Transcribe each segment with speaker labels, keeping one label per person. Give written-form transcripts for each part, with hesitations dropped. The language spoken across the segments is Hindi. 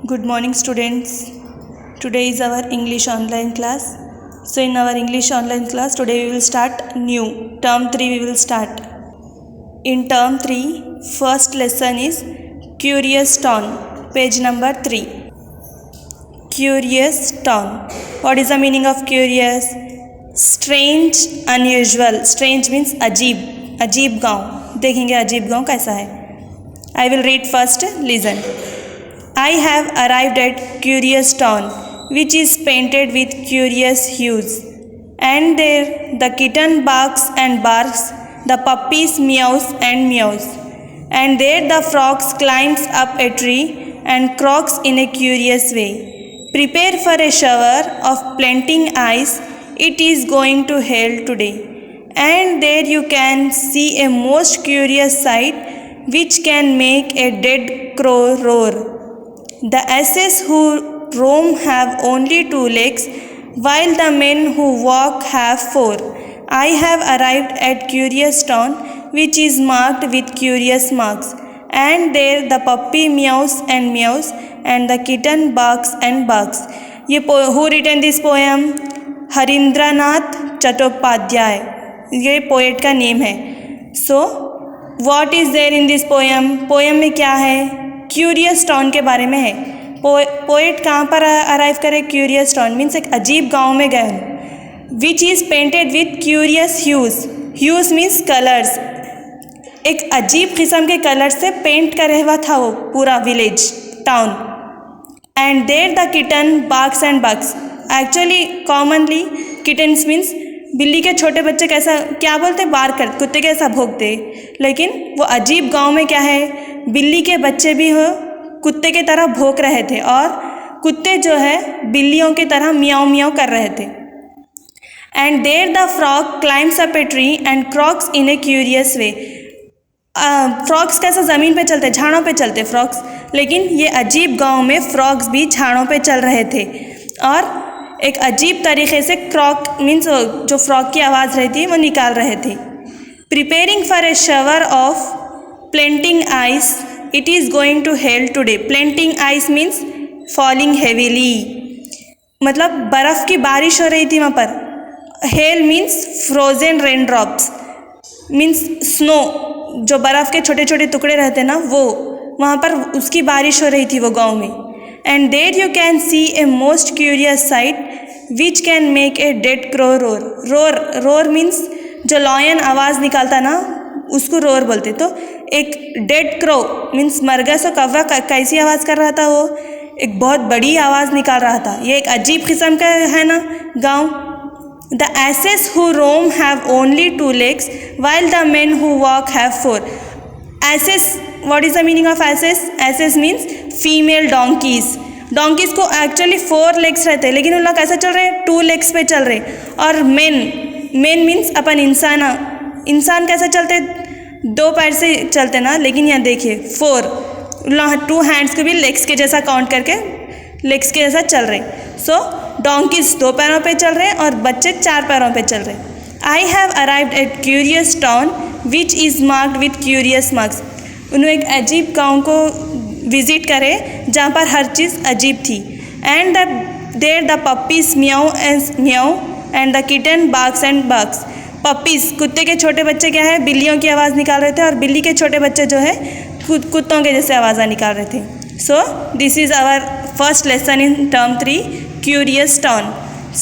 Speaker 1: Good morning, students. Today is our English online class. So in our English online class today we will start new term 3. We will start in term 3. First lesson is Curious Town, page number 3. Curious Town. What is the meaning of curious? Strange, unusual. Strange means अजीब गाँव. देखेंगे अजीब गाँव कैसा है. I will read first. Listen. I have arrived at Curious Town, which is painted with curious hues. And there the kitten barks and barks, the puppies meows and meows. And there the fox climbs up a tree and croaks in a curious way. Prepare for a shower of planting ice, it is going to hail today. And there you can see a most curious sight, which can make a dead crow roar. The asses who roam have only 2 legs, while the men who walk have 4. I have arrived at Curious Town, which is marked with curious marks. And there the puppy meows and meows, and the kitten barks and barks. Who written this poem? Harindranath Chattopadhyay. ये पोएट का नेम है. So, what is there in this poem? Poem में क्या है? क्यूरियस टाउन के बारे में है. पोएट कहाँ पर अराइव करे? क्यूरियस टाउन मीन्स एक अजीब गांव में गए हैं. Which is painted with curious huge. Huge means colours. एक अजीब किस्म के कलर से पेंट करे हुआ था वो पूरा village town. And there the kitten barks and barks. Actually commonly kittens means बिल्ली के छोटे बच्चे कैसा क्या बोलते? बार्क करते, कुत्ते कैसा भौंकते. लेकिन वो अजीब गांव में क्या है, बिल्ली के बच्चे भी हो कुत्ते के तरह भौंक रहे थे और कुत्ते जो है बिल्लियों की तरह मियाओ मियाओ कर रहे थे. And there the frog climbs up a tree and croaks in a curious way. Frogs कैसा ज़मीन पे चलते, झाड़ों पे चलते फ्रॉग्स. लेकिन ये अजीब गांव में फ्रॉग्स भी झाड़ों पे चल रहे थे और एक अजीब तरीके से क्रॉक मीन्स जो फ्रॉग की आवाज़ रही थी वो निकाल रहे थे. Preparing for a shower of planting ice, it is going to hail today. Planting ice means falling heavily, मतलब बर्फ़ की बारिश हो रही थी वहाँ पर. Hail means frozen rain drops means snow, जो बर्फ़ के छोटे छोटे टुकड़े रहते ना वो वहाँ पर उसकी बारिश हो रही थी वो गाँव में. And there you can see a most curious sight, which can make a dead crow roar. Roar means जो लॉयन आवाज़ निकालता ना उसको रोर बोलते. तो एक डेड क्रो मीन्स मर गया सो कौवा कैसी आवाज़ कर रहा था वो? एक बहुत बड़ी आवाज़ निकाल रहा था. ये एक अजीब किस्म का है ना गाँव. The asses who roam have only 2 legs, while the men who walk have 4. Asses, what is the meaning of asses? Asses means female donkey's. Donkey's को एक्चुअली 4 लेग्स रहते हैं लेकिन उन लोग कैसे चल रहे हैं? 2 लेग्स पे चल रहे. और मेन मीन्स अपन इंसान कैसे चलते? 2 पैर से चलते ना. लेकिन यहाँ देखिए 4 2 हैंड्स को भी लेग्स के जैसा काउंट करके लेग्स के जैसा चल रहे. सो डोंकीज 2 पैरों पे चल रहे और बच्चे 4 पैरों पे चल रहे. I have arrived at curious town which is marked with curious marks. उन्होंने एक अजीब गाँव को विजिट करे जहाँ पर हर चीज़ अजीब थी. And there the puppies meow and meow and the kitten barks and barks. Puppies कुत्ते के छोटे बच्चे क्या है बिल्लियों की आवाज़ निकाल रहे थे और बिल्ली के छोटे बच्चे जो है कुत्तों के जैसे आवाज़ें निकाल रहे थे. So this is our first lesson in term 3 curious town.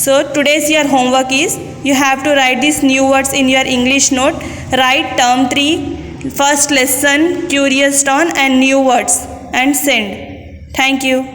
Speaker 1: So today's your homework is you have to write these new words in your English note. Write term 3 first lesson Curious Town and new words and send. Thank you.